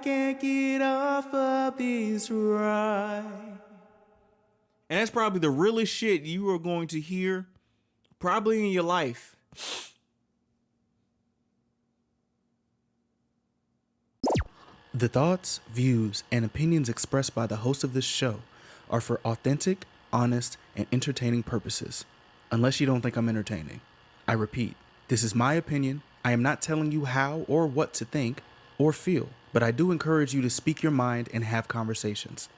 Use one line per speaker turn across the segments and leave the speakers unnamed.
can't get off of this ride. And that's probably the realest shit you are going to hear probably in your life. The thoughts, views, and opinions expressed by the host of this show are for authentic, honest, and entertaining purposes. Unless you don't think I'm entertaining. I repeat, this is my opinion. I am not telling you how or what to think or feel, but I do encourage you to speak your mind and have conversations.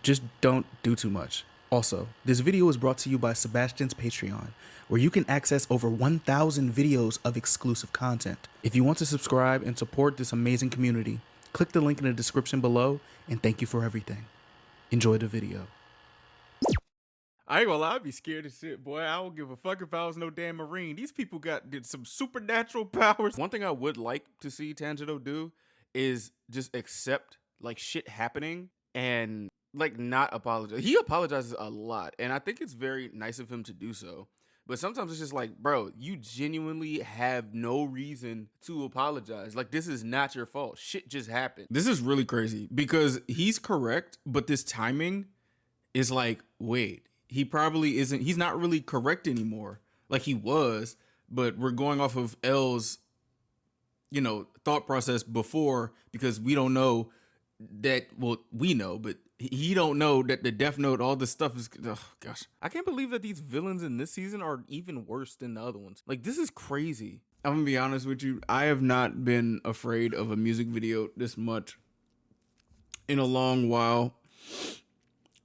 Just don't do too much. Also, this video is brought to you by Sebastine's Patreon, where you can access over 1,000 videos of exclusive content. If you want to subscribe and support this amazing community, click the link in the description below, and thank you for everything. Enjoy the video. I ain't gonna lie, I'd be scared as shit, boy. I don't give a fuck if I was no damn Marine. These people did some supernatural powers. One thing I would like to see Tangelo do is just accept like shit happening and like not apologize. He apologizes a lot, and I think it's very nice of him to do so. But sometimes it's just like, bro, you genuinely have no reason to apologize. Like, this is not your fault. Shit just happened. This is really crazy because he's correct, but this timing is like, wait, he probably isn't. He's not really correct anymore. Like he was, but we're going off of L's, thought process before because we don't know that. Well, we know, but he don't know that the Death Note, all this stuff is, oh gosh. I can't believe that these villains in this season are even worse than the other ones. Like, this is crazy. I'm gonna be honest with you. I have not been afraid of a music video this much in a long while.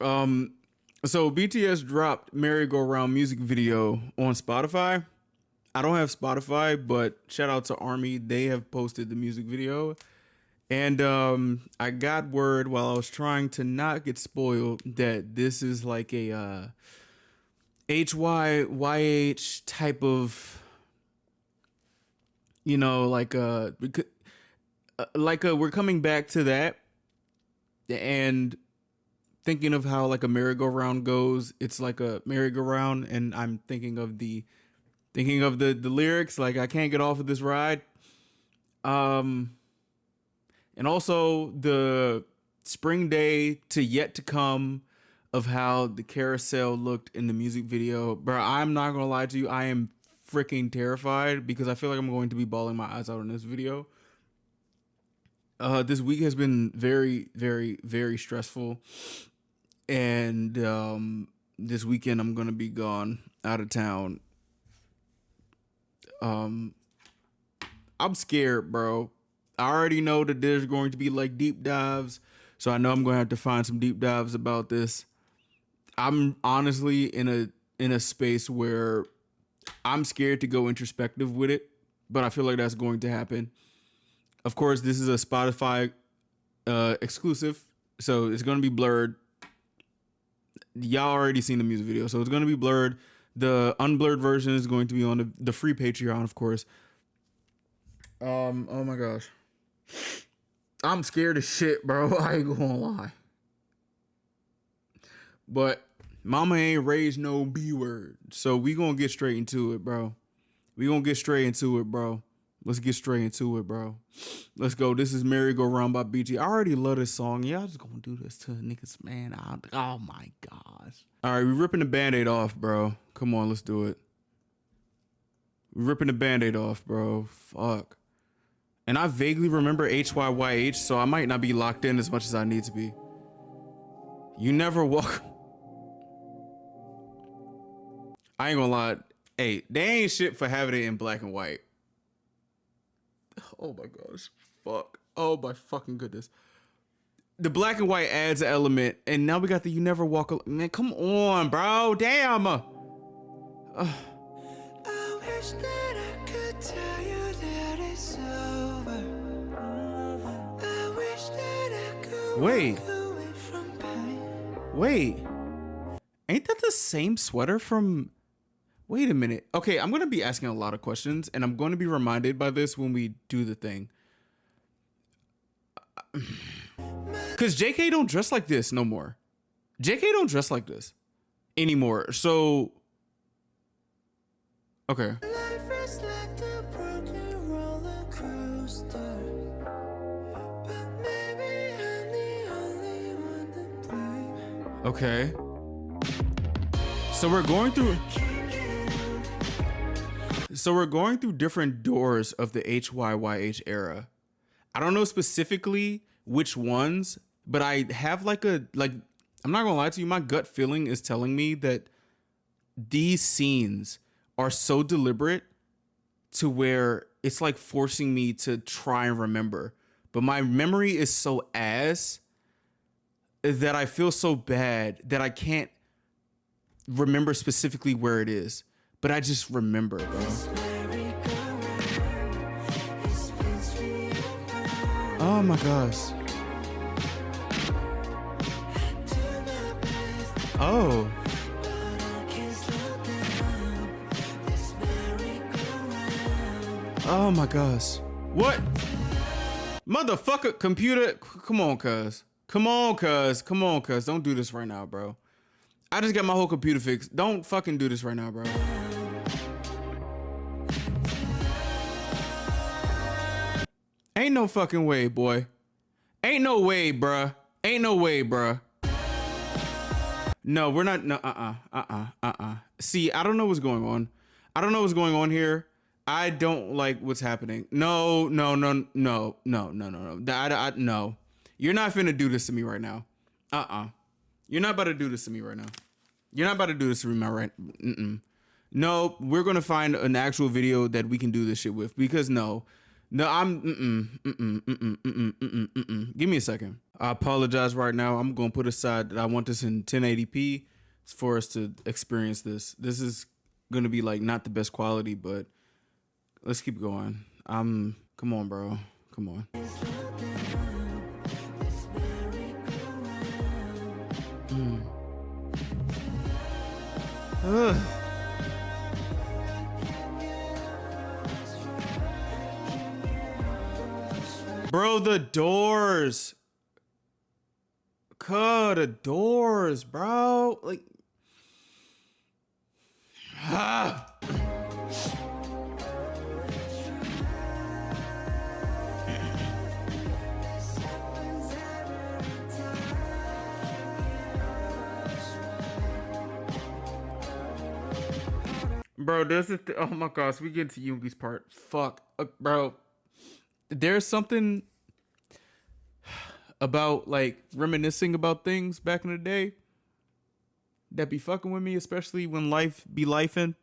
So BTS dropped Merry Go Round music video on Spotify. I don't have Spotify, but shout out to Army. They have posted the music video. And I got word while I was trying to not get spoiled that this is like a HYYH type of, we're coming back to that and thinking of how like a merry-go-round goes. It's like a merry-go-round, and I'm thinking of the lyrics like I can't get off of this ride. And also the spring day to yet to come of how the carousel looked in the music video. Bro, I'm not gonna lie to you. I am freaking terrified because I feel like I'm going to be bawling my eyes out in this video. This week has been very, very, very stressful. And this weekend I'm gonna be gone out of town. I'm scared, bro. I already know that there's going to be like deep dives, so I know I'm gonna have to find some deep dives about this. I'm honestly in a space where I'm scared to go introspective with it, but I feel like that's going to happen. Of course, this is a Spotify exclusive, so it's gonna be blurred. Y'all already seen the music video, so it's gonna be blurred. The unblurred version is going to be on the free Patreon, of course. Oh my gosh. I'm scared as shit, bro. I ain't gonna lie. But mama ain't raised no B word. So we gonna get straight into it, bro. Let's get straight into it, bro. Let's go. This is Merry Go Round by BT. I already love this song. Y'all just gonna do this to niggas, man. Oh my gosh. All right, we ripping the Band-Aid off, bro. Come on, let's do it. We ripping the Band-Aid off, bro. Fuck. And I vaguely remember HYYH, so I might not be locked in as much as I need to be. You never walk. I ain't gonna lie. Hey, they ain't shit for having it in black and white. Oh my gosh. Fuck. Oh my fucking goodness. The black and white adds an element, and now we got the You Never Walk Alone. Man, come on, bro. Damn. I wish that I could tell you that it's over. I wish that I could walk away from pain. Wait. Ain't that the same sweater from... Wait a minute. Okay, I'm going to be asking a lot of questions, and I'm going to be reminded by this when we do the thing. Because JK don't dress like this no more. JK don't dress like this anymore. So, okay. Okay. So we're going through different doors of the HYYH era. I don't know specifically which ones, but I have I'm not gonna lie to you, my gut feeling is telling me that these scenes are so deliberate to where it's like forcing me to try and remember. But my memory is so ass that I feel so bad that I can't remember specifically where it is. But I just remember, bro. Oh my gosh. Oh. Oh my gosh. What? Motherfucker, computer. Come on, cuz. Come on, cuz. Come on, cuz. Don't do this right now, bro. I just got my whole computer fixed. Don't fucking do this right now, bro. Ain't no fucking way, boy. Ain't no way, bruh. Ain't no way, bruh. No, we're not. No, See, I don't know what's going on. I don't know what's going on here. I don't like what's happening. No. No. You're not finna do this to me right now. You're not about to do this to me right now. You're not about to do this to me right. No, we're gonna find an actual video that we can do this shit with, because no, I'm Give me a second. I apologize right now. I'm gonna put aside that I want this in 1080p for us to experience this. This is gonna be like not the best quality, but let's keep going. Come on, bro. Come on. Ugh. Bro, the doors. The doors, bro. Like, bro, this is oh my gosh, we get to Yoongi's part. Fuck, bro. There's something about like reminiscing about things back in the day that be fucking with me, especially when life be lifing.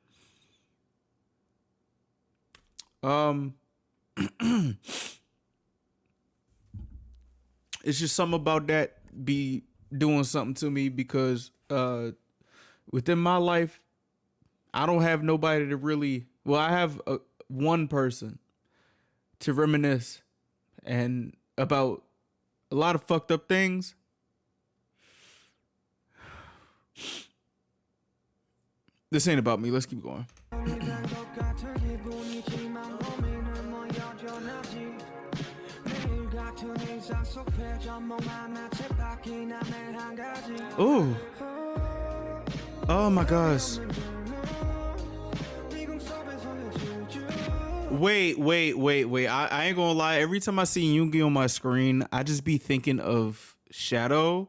It's just something about that be doing something to me, because within my life, I don't have nobody to really, well, I have one person to reminisce and about a lot of fucked up things. This ain't about me. Let's keep going. Ooh. Oh my gosh. Wait. I ain't gonna lie. Every time I see Yoongi on my screen, I just be thinking of Shadow.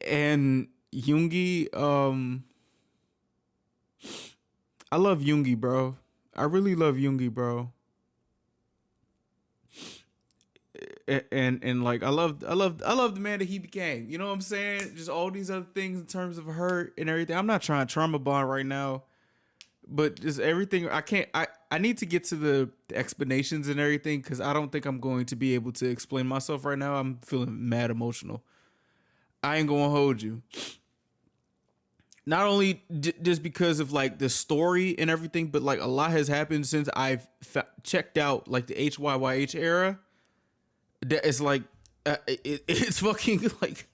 And Yoongi, I love Yoongi, bro. I really love Yoongi, bro. And like I love the man that he became. You know what I'm saying? Just all these other things in terms of hurt and everything. I'm not trying to trauma bond right now, but just everything. I need to get to the explanations and everything, because I don't think I'm going to be able to explain myself right now. I'm feeling mad emotional. I ain't gonna hold you. Not only just because of like the story and everything, but like a lot has happened since I've checked out like the HYYH era. That is like it's fucking like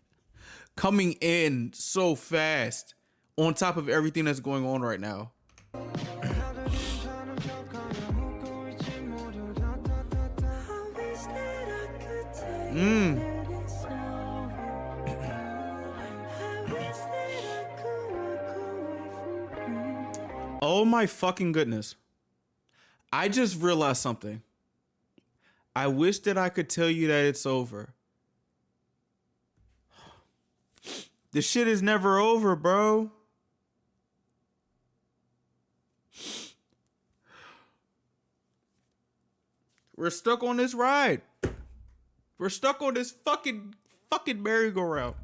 coming in so fast on top of everything that's going on right now. Oh my fucking goodness. I just realized something. I wish that I could tell you that it's over. The shit is never over, bro. We're stuck on this ride. We're stuck on this fucking merry-go-round.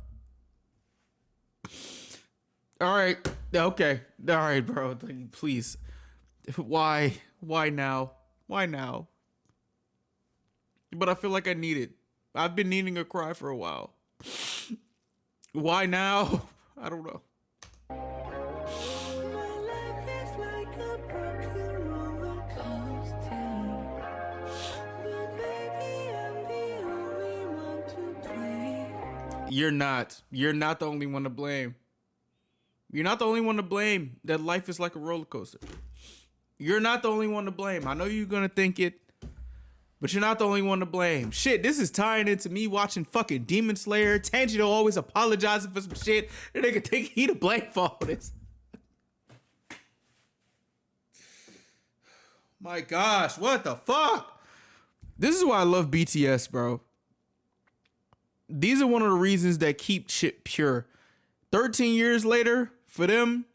All right. Okay. All right, bro. Please. Why? Why now? Why now? But I feel like I need it. I've been needing a cry for a while. Why now? I don't know. You're not the only one to blame. You're not the only one to blame that life is like a roller coaster. You're not the only one to blame. I know you're gonna think it, but you're not the only one to blame. Shit, this is tying into me watching fucking Demon Slayer. Tangelo always apologizing for some shit. And they could think he to blame for all this. My gosh, what the fuck? This is why I love BTS, bro. These are one of the reasons that keep shit pure. 13 years later, for them,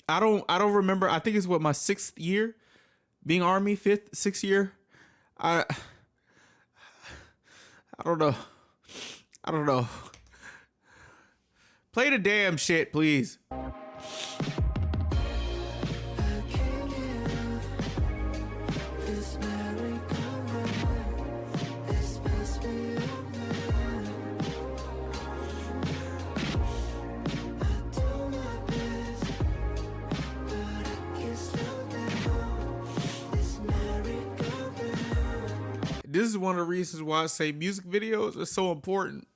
I don't remember. I think it's what, my 6th year being Army, 5th, 6th year. I don't know. I don't know. Play the damn shit, please. This is one of the reasons why I say music videos are so important.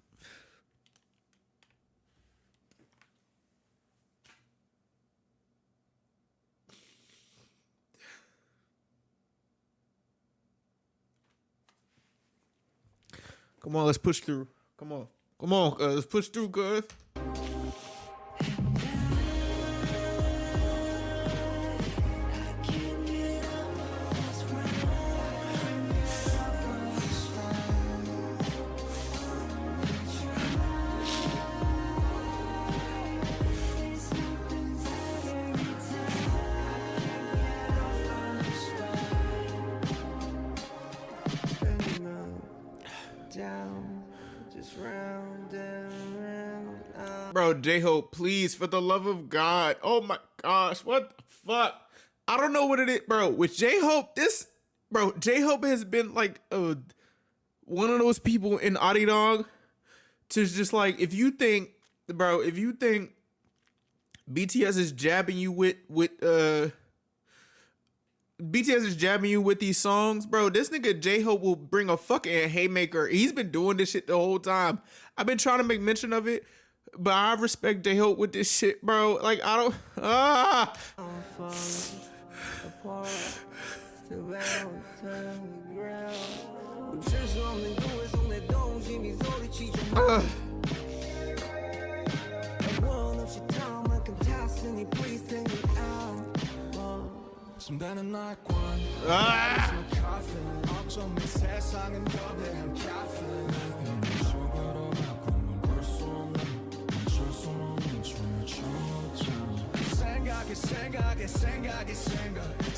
Come on, let's push through. Come on, let's push through, cuz. Bro, J-Hope, please, for the love of God. Oh my gosh, what the fuck? I don't know what it is, bro. With J-Hope, J-Hope has been like one of those people in ARIRANG to just like, if you think BTS is jabbing you with these songs, bro, this nigga J-Hope will bring a fucking haymaker. He's been doing this shit the whole time. I've been trying to make mention of it, but I respect J-Hope with this shit, bro. Like, I don't...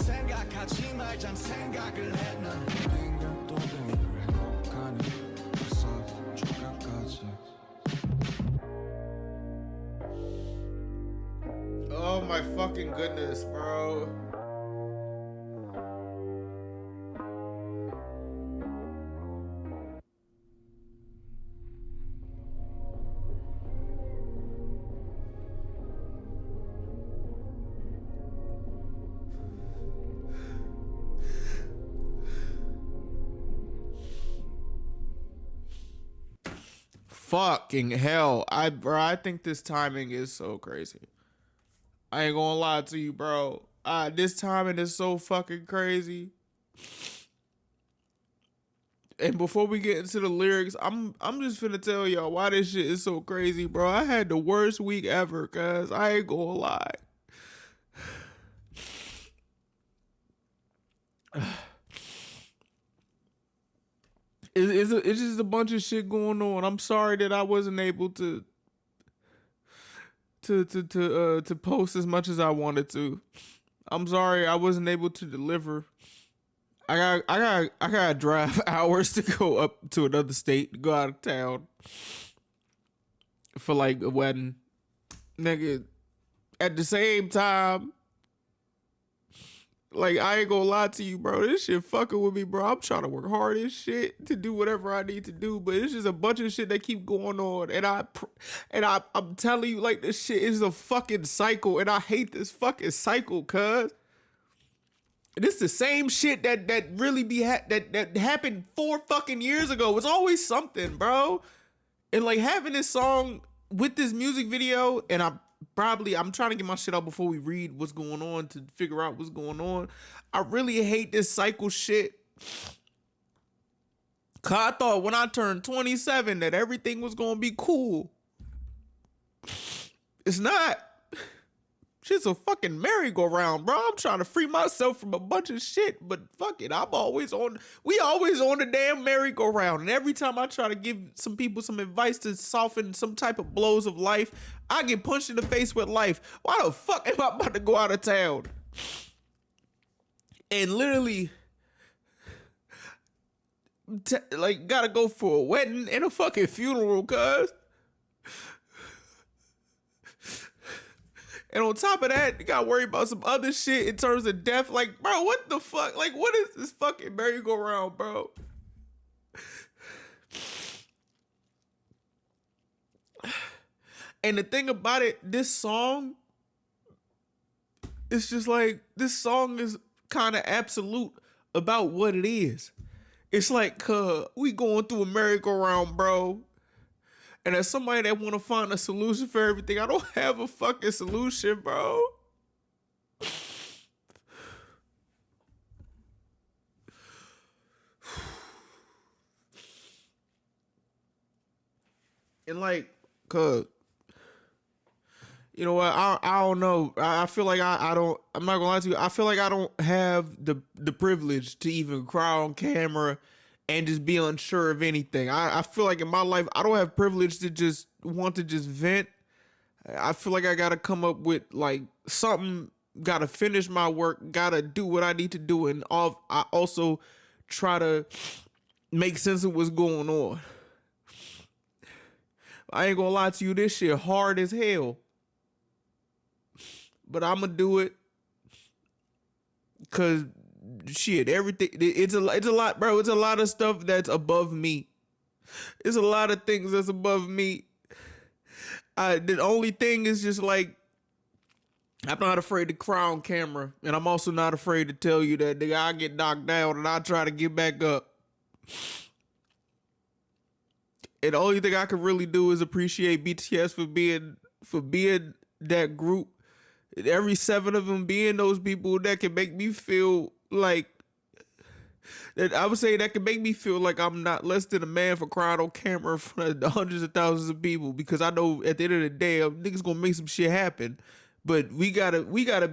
생각하지 말자 생각을 했나 뱅글 또 뱅글 행복하니 벌써 조각까지. Oh my fucking goodness, bro. Fucking hell. I think this timing is so crazy. I ain't gonna lie to you, bro. This timing is so fucking crazy. And before we get into the lyrics, I'm just finna tell y'all why this shit is so crazy, bro. I had the worst week ever, cuz I ain't gonna lie. It's just a bunch of shit going on. I'm sorry that I wasn't able to
to post as much as I wanted to. I'm sorry I wasn't able to deliver. I got drive hours to go up to another state, to go out of town for like a wedding, nigga. At the same time, like, I ain't gonna lie to you, bro. This shit fucking with me, bro. I'm trying to work hard as shit to do whatever I need to do, but it's just a bunch of shit that keep going on, and I'm telling you, like, this shit is a fucking cycle, and I hate this fucking cycle, cuz. This the same shit that really that happened 4 fucking years ago. It's always something, bro. And like having this song with this music video, and I'm trying to get my shit out before we read what's going on to figure out what's going on. I really hate this cycle shit. Cause I thought when I turned 27 that everything was gonna be cool. It's not. Shit's a fucking merry-go-round, bro. I'm trying to free myself from a bunch of shit, but fuck it, we always on the damn merry-go-round. And every time I try to give some people some advice to soften some type of blows of life, I get punched in the face with life. Why the fuck am I about to go out of town? And literally, like, gotta go for a wedding and a fucking funeral, cuz. And on top of that, you gotta worry about some other shit in terms of death. Like, bro, what the fuck? Like, what is this fucking merry-go-round, bro? And the thing about it, this song, it's just like, this song is kind of absolute about what it is. It's like, we going through a merry-go-round, bro. And as somebody that want to find a solution for everything, I don't have a fucking solution, bro. And like, cuz, you know what? I don't know. I feel like I'm not gonna lie to you. I feel like I don't have the privilege to even cry on camera and just be unsure of anything. I feel like in my life, I don't have privilege to just want to just vent. I feel like I gotta come up with like something, gotta finish my work, gotta do what I need to do, and I also try to make sense of what's going on. I ain't gonna lie to you, this shit hard as hell. But I'ma do it. Cause shit, everything, it's a lot, bro. It's a lot of stuff that's above me. It's a lot of things that's above me. The only thing is just like, I'm not afraid to cry on camera, and I'm also not afraid to tell you that nigga, I get knocked down and I try to get back up. And the only thing I can really do is appreciate BTS for being that group. Every 7 of them being those people that can make me feel like, that I would say that can make me feel like I'm not less than a man for crying on camera in front of the hundreds of thousands of people, because I know at the end of the day, niggas gonna make some shit happen. But we gotta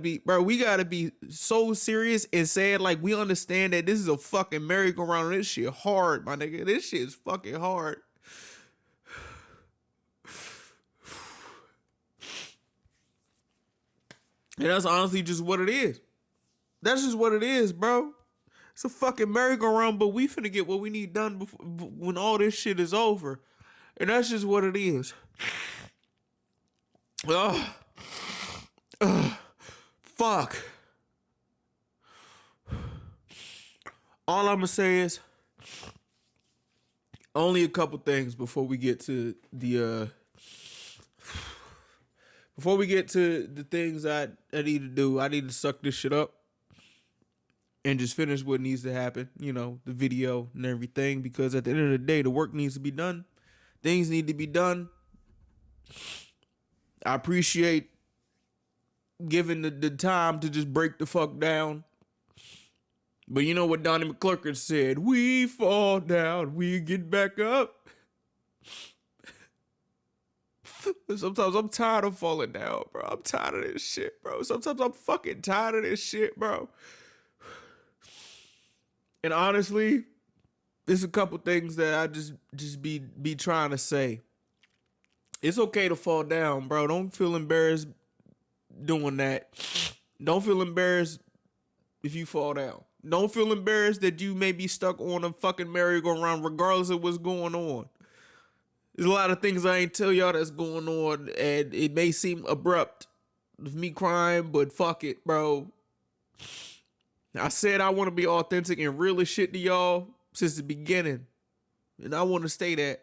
be so serious and saying like, we understand that this is a fucking merry-go-round. This shit hard, my nigga. This shit is fucking hard. And that's honestly just what it is. That's just what it is, bro. It's a fucking merry-go-round, but we finna get what we need done when all this shit is over. And that's just what it is. Fuck. All I'm gonna say is only a couple things before we get to the things I need to do. I need to suck this shit up and just finish what needs to happen, you know, the video and everything, because at the end of the day, the work needs to be done. Things need to be done. I appreciate giving the time to just break the fuck down. But you know what Donnie McClurkin said? We fall down, we get back up. Sometimes I'm tired of falling down, bro. I'm tired of this shit, bro. Sometimes I'm fucking tired of this shit, bro. And honestly, there's a couple things that I just be trying to say. It's okay to fall down, bro. Don't feel embarrassed doing that. Don't feel embarrassed if you fall down. Don't feel embarrassed that you may be stuck on a fucking merry-go-round regardless of what's going on. There's a lot of things I ain't tell y'all that's going on, and it may seem abrupt of me crying, but fuck it, bro. I said I want to be authentic and real as shit to y'all since the beginning, and I want to stay that.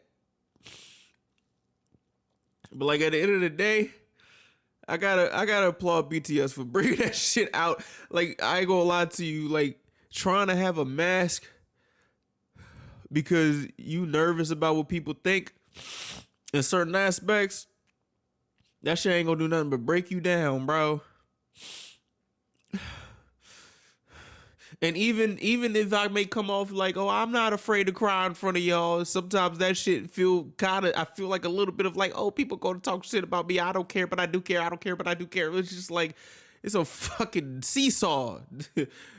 But like at the end of the day, I gotta applaud BTS for bringing that shit out. Like, I ain't gonna lie to you, like trying to have a mask because you nervous about what people think in certain aspects, that shit ain't gonna do nothing but break you down, bro. And even if I may come off like, oh, I'm not afraid to cry in front of y'all, sometimes that shit I feel like a little bit of like, oh, people gonna talk shit about me. I don't care, but I do care. I don't care, but I do care. It's just like, it's a fucking seesaw.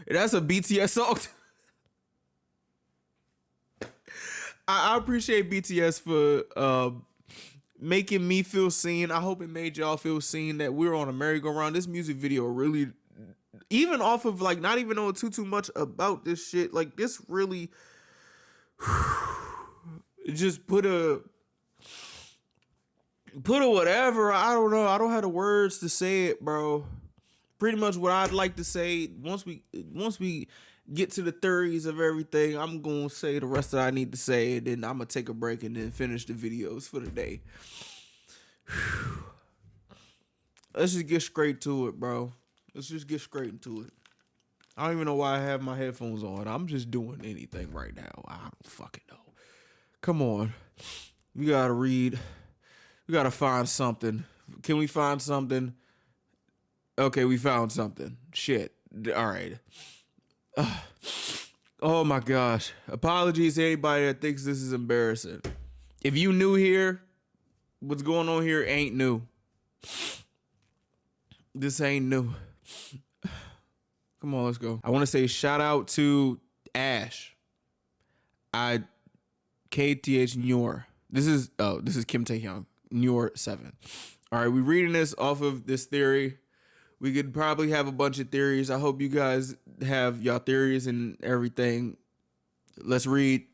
That's a BTS song. I appreciate BTS for making me feel seen. I hope it made y'all feel seen that we're on a merry-go-round. This music video really, even off of like not even knowing too much about this shit, like this really just put a whatever. I don't know. I don't have the words to say it, bro. Pretty much what I'd like to say once we get to the theories of everything, I'm gonna say the rest that I need to say, and then I'm gonna take a break and then finish the videos for the day. Let's just get straight to it, bro. Let's just get straight into it. I don't even know why I have my headphones on. I'm just doing anything right now. I don't fucking know. Come on. We gotta read. We gotta find something. Can we find something? Okay, we found something. Shit. All right. Oh my gosh. Apologies to anybody that thinks this is embarrassing. If you new here, what's going on here ain't new. This ain't new. Come on, let's go. I want to say shout out to Ash. KTH Nyor. This is Kim Taehyung. Nyor 7. All right, we're reading this off of this theory. We could probably have a bunch of theories. I hope you guys have y'all theories and everything. Let's read.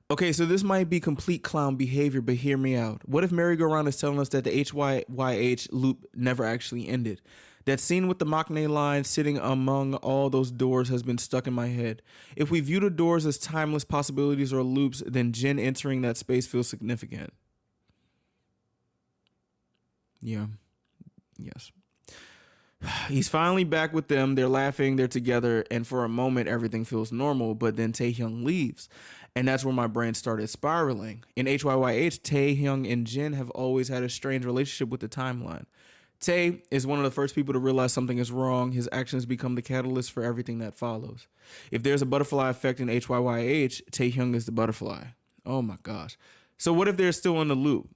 Okay, so this might be complete clown behavior, but hear me out. What if merry-go-round is telling us that the HYYH loop never actually ended? That scene with the Maknae line sitting among all those doors has been stuck in my head. If we view the doors as timeless possibilities or loops, then Jin entering that space feels significant. Yeah. Yes. He's finally back with them. They're laughing, they're together, and for a moment everything feels normal, but then Taehyung leaves. And that's where my brain started spiraling. In HYYH, Taehyung and Jin have always had a strange relationship with the timeline. Tae is one of the first people to realize something is wrong. His actions become the catalyst for everything that follows. If there's a butterfly effect in HYYH, Taehyung is the butterfly. Oh my gosh. So what if they're still in the loop?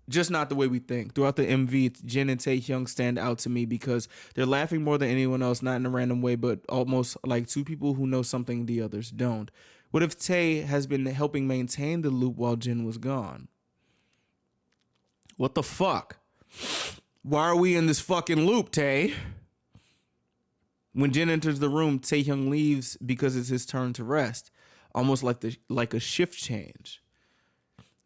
Just not the way we think. Throughout the MV, Jin and Taehyung stand out to me because they're laughing more than anyone else, not in a random way, but almost like two people who know something the others don't. What if Tae has been helping maintain the loop while Jin was gone? What the fuck? Why are we in this fucking loop, Tae? When Jin enters the room, Taehyung leaves because it's his turn to rest, almost like a shift change.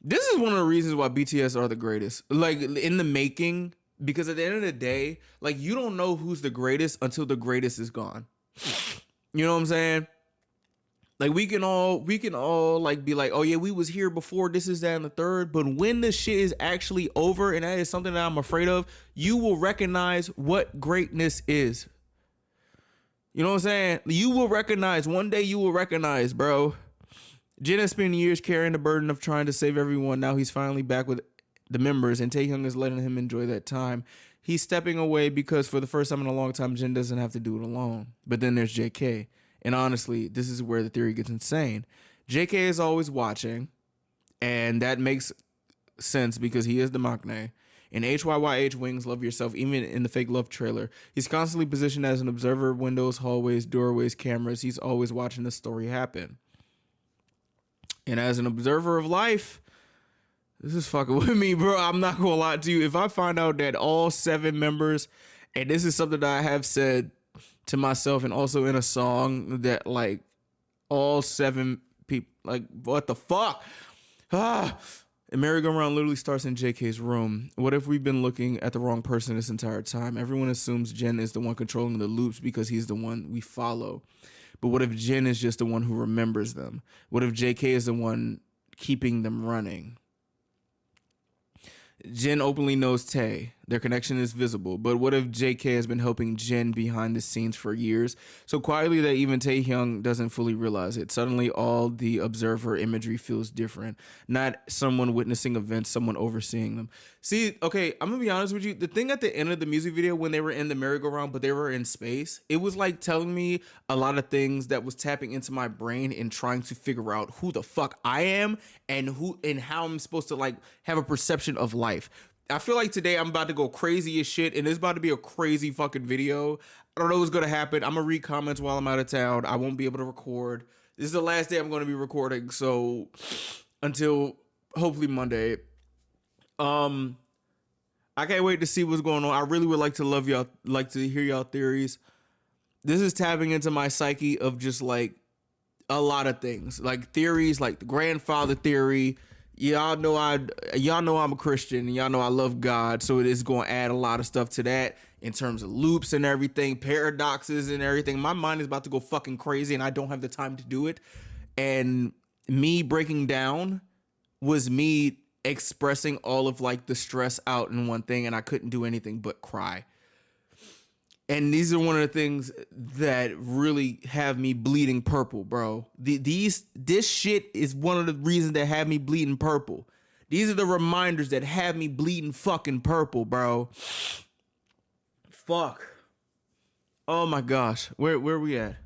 This is one of the reasons why BTS are the greatest. Like, in the making, because at the end of the day, like, you don't know who's the greatest until the greatest is gone. You know what I'm saying? Like, we can all like be like, oh yeah, we was here before, this is that and the third. But when the shit is actually over, and that is something that I'm afraid of, you will recognize what greatness is. You know what I'm saying? You will recognize, one day you will recognize, bro. Jin has spent years carrying the burden of trying to save everyone. Now he's finally back with the members, and Taehyung is letting him enjoy that time. He's stepping away because for the first time in a long time, Jin doesn't have to do it alone. But then there's JK. And honestly, this is where the theory gets insane. JK is always watching, and that makes sense because he is the Maknae. In HYYH Wings, Love Yourself, even in the fake love trailer, he's constantly positioned as an observer of windows, hallways, doorways, cameras. He's always watching the story happen. And as an observer of life, This is fucking with me, bro. I'm not gonna lie to you. If I find out that all 7 members, and this is something that I have said to myself and also in a song, that like all 7 people, like, what the fuck? Ah, a merry-go-round literally starts in JK's room. What if we've been looking at the wrong person this entire time? Everyone assumes Jin is the one controlling the loops because he's the one we follow. But what if Jin is just the one who remembers them? What if JK is the one keeping them running? Jin openly knows Tae. Their connection is visible. But what if JK has been helping Jin behind the scenes for years, so quietly that even Taehyung doesn't fully realize it? Suddenly, all the observer imagery feels different. Not someone witnessing events, someone overseeing them. See, okay, I'm gonna be honest with you. The thing at the end of the music video, when they were in the merry-go-round, but they were in space, it was like telling me a lot of things that was tapping into my brain and trying to figure out who the fuck I am and how I'm supposed to like have a perception of life. I feel like today I'm about to go crazy as shit, and it's about to be a crazy fucking video. I don't know what's gonna happen. I'm gonna read comments while I'm out of town. I won't be able to record. This is the last day I'm gonna be recording, so until hopefully Monday. I can't wait to see what's going on. I really would like to hear y'all theories. This is tapping into my psyche of just like a lot of things, like theories, like the grandfather theory. Y'all know I'm a Christian, and y'all know I love God, so it is going to add a lot of stuff to that in terms of loops and everything, paradoxes and everything. My mind is about to go fucking crazy, and I don't have the time to do it. And me breaking down was me expressing all of like the stress out in one thing, and I couldn't do anything but cry. And these are one of the things that really have me bleeding purple, bro. This shit is one of the reasons that have me bleeding purple. These are the reminders that have me bleeding fucking purple, bro. Fuck. Oh my gosh. Where we at?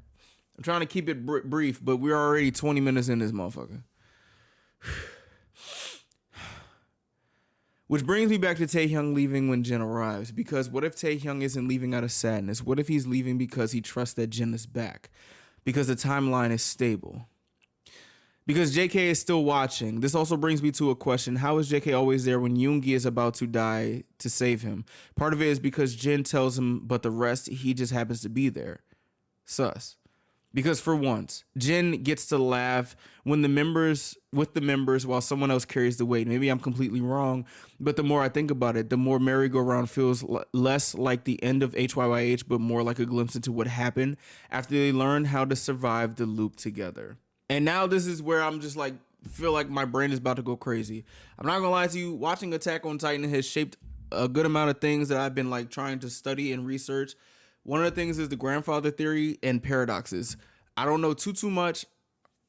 I'm trying to keep it brief, but we're already 20 minutes in this motherfucker. Which brings me back to Taehyung leaving when Jin arrives. Because what if Taehyung isn't leaving out of sadness? What if he's leaving because he trusts that Jin is back? Because the timeline is stable. Because JK is still watching. This also brings me to a question. How is JK always there when Yoongi is about to die to save him? Part of it is because Jin tells him, but the rest, he just happens to be there. Sus. Because for once, Jin gets to laugh with the members while someone else carries the weight. Maybe I'm completely wrong, but the more I think about it, the more merry-go-round feels less like the end of HYYH, but more like a glimpse into what happened after they learned how to survive the loop together. And now this is where I'm just like, feel like my brain is about to go crazy. I'm not gonna lie to you, watching Attack on Titan has shaped a good amount of things that I've been like trying to study and research. One of the things is the grandfather theory and paradoxes. I don't know too much.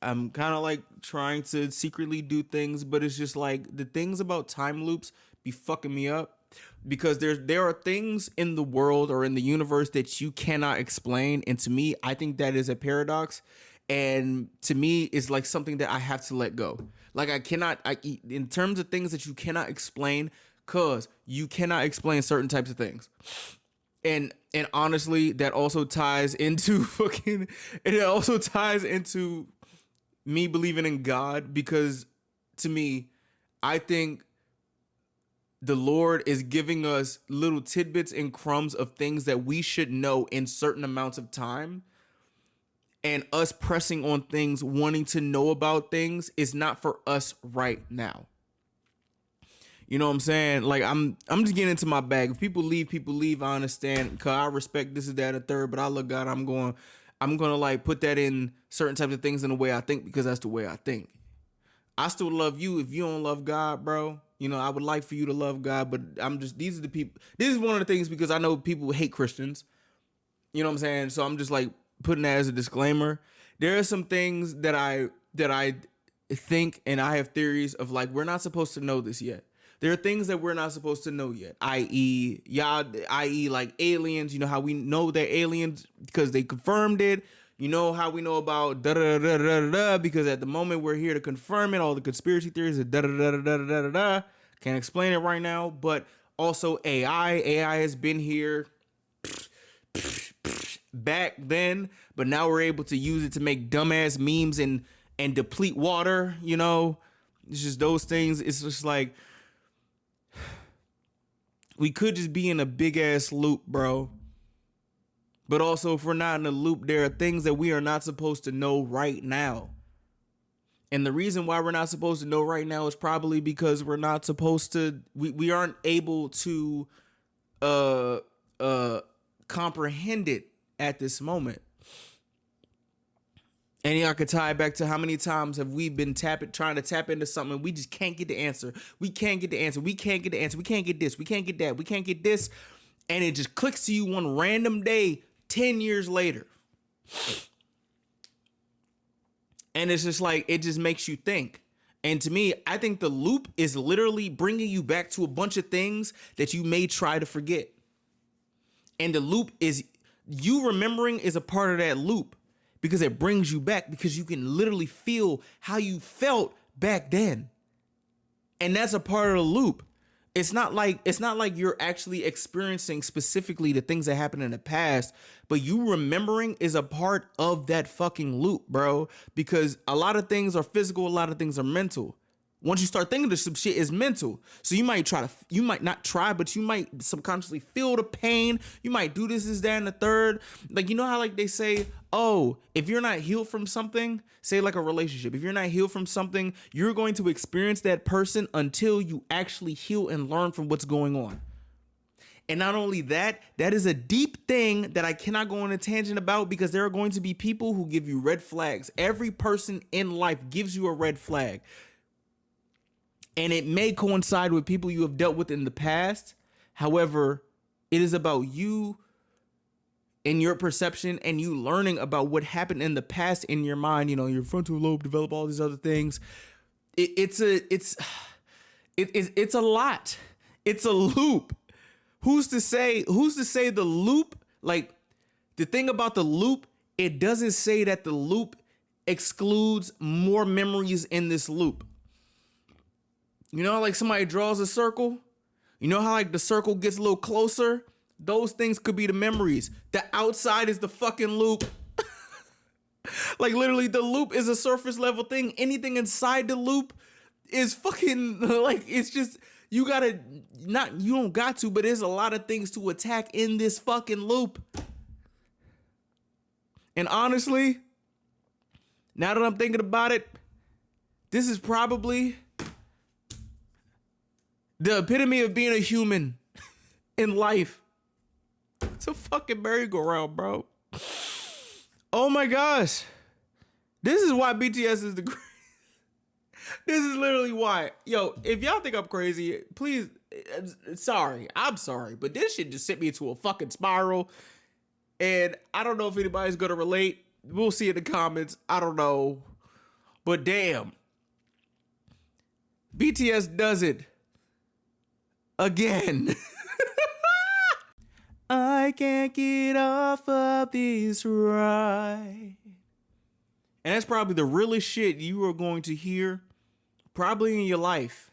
I'm kind of like trying to secretly do things, but it's just like the things about time loops be fucking me up, because there are things in the world or in the universe that you cannot explain, and to me, I think that is a paradox, and to me, it's like something that I have to let go. Like in terms of things that you cannot explain, cause you cannot explain certain types of things. And honestly, that also ties into me believing in God, because to me, I think the Lord is giving us little tidbits and crumbs of things that we should know in certain amounts of time. And us pressing on things, wanting to know about things, is not for us right now. You know what I'm saying? Like, I'm just getting into my bag. If people leave, I understand. Cause I respect this, is that, a third. But I love God. I'm gonna like put that in certain types of things in the way I think, because that's the way I think. I still love you if you don't love God, bro. You know, I would like for you to love God, but these are the people. This is one of the things, because I know people hate Christians. You know what I'm saying? So I'm just like putting that as a disclaimer. There are some things that I think, and I have theories of, like, we're not supposed to know this yet. There are things that we're not supposed to know yet, i.e. like aliens. You know how we know they're aliens? Because they confirmed it. You know how we know about da-da-da-da-da-da, because at the moment we're here to confirm it. All the conspiracy theories are da-da-da-da-da-da-da. Can't explain it right now. But also AI has been here back then, but now we're able to use it to make dumbass memes and deplete water, you know. It's just those things. It's just like we could just be in a big ass loop, bro. But also, if we're not in a loop, there are things that we are not supposed to know right now. And the reason why we're not supposed to know right now is probably because we're not supposed to, we aren't able to comprehend it at this moment. And I could tie it back to how many times have we been trying to tap into something, and we just can't get the answer. We can't get the answer. We can't get the answer. We can't get this. We can't get that. We can't get this. And it just clicks to you one random day, 10 years later. And it's just like, it just makes you think. And to me, I think the loop is literally bringing you back to a bunch of things that you may try to forget. And the loop is, you remembering is a part of that loop because it brings you back, because you can literally feel how you felt back then. And that's a part of the loop. It's not like you're actually experiencing specifically the things that happened in the past, but you remembering is a part of that fucking loop, bro. Because a lot of things are physical, a lot of things are mental. Once you start thinking of some shit, is mental. So you might not try, but you might subconsciously feel the pain. You might do this, that, and the third. Like, you know how like they say, oh, if you're not healed from something, say like a relationship, if you're not healed from something, you're going to experience that person until you actually heal and learn from what's going on. And not only that, that is a deep thing that I cannot go on a tangent about, because there are going to be people who give you red flags. Every person in life gives you a red flag. And it may coincide with people you have dealt with in the past. However, it is about you and your perception and you learning about what happened in the past in your mind. You know, your frontal lobe develop all these other things. It's a lot. It's a loop. Who's to say the loop, like the thing about the loop, it doesn't say that the loop excludes more memories in this loop. You know, like somebody draws a circle. You know how like the circle gets a little closer? Those things could be the memories. The outside is the fucking loop. Like literally the loop is a surface level thing. Anything inside the loop is fucking like, it's just, you don't got to, but there's a lot of things to attack in this fucking loop. And honestly, now that I'm thinking about it, this is probably the epitome of being a human in life. It's a fucking merry-go-round, bro. Oh my gosh. This is why BTS is the greatest. This is literally why. Yo, if y'all think I'm crazy, please, I'm sorry. But this shit just sent me into a fucking spiral. And I don't know if anybody's gonna relate. We'll see in the comments. I don't know. But damn. BTS does it. Again. I can't get off of this ride. And that's probably the realest shit you are going to hear probably in your life.